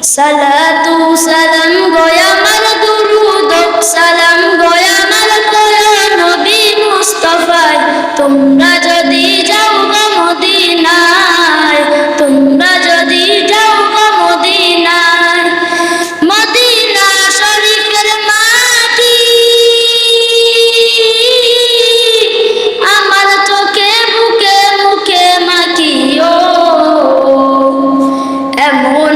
সালাতু সালাম গোয়ামার দুরুদ সালাম গোয়ামার করো নবী মুস্তাফায় তোমরা যদি যাও গো মদিনায় তোমরা যদি যাও গো মদিনায় মদিনা শরীফের মাটি আমার চোখে বুকে মুখে মাখিও এমন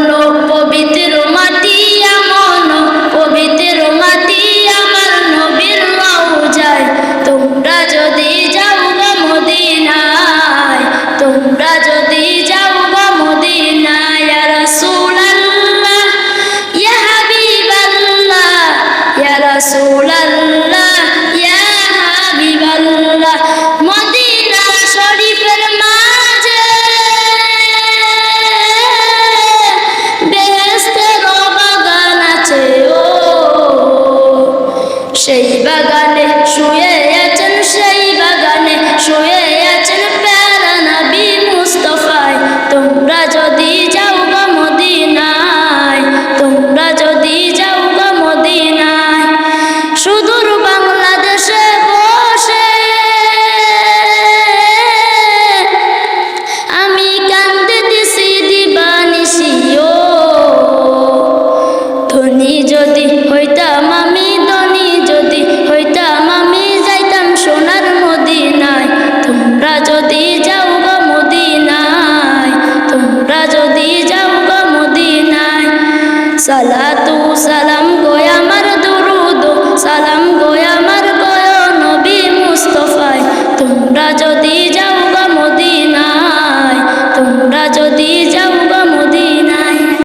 পবিত্র মাটি এমন পবিত্র মাটি আমার নবীর রওজায় তোমরা যদি যাও গো মদিনায় তোমরা যদি যাও গো মদিনায় ইয়া রাসূলুল্লাহ ইয়া হাবিবাল্লাহ ইয়া রাসূলুল্লাহ ইয়া হাবিবাল্লাহ মদিনা শরীফের মাঝে বেহেশতের বাগান আছে ও সেই বাগানে শুয়ে আছেন সেই বাগানে শুয়ে আছেন প্যারা নবী মুস্তাফায় তোমরা যদি যাও গো মদিনায় তোমরা যদি যাও গো মদিনায় সুদূর বাংলাদেশে বসে আমি কান্দিতেছি দিবানিশিও ধনী যদি হইতাম আমি ধনী যদি হইতাম আমি যাইতাম সোনার মদিনায় তোমরা যদি যাও গো মদিনায় তোমরা যদি যাও গো মদিনায় সালাম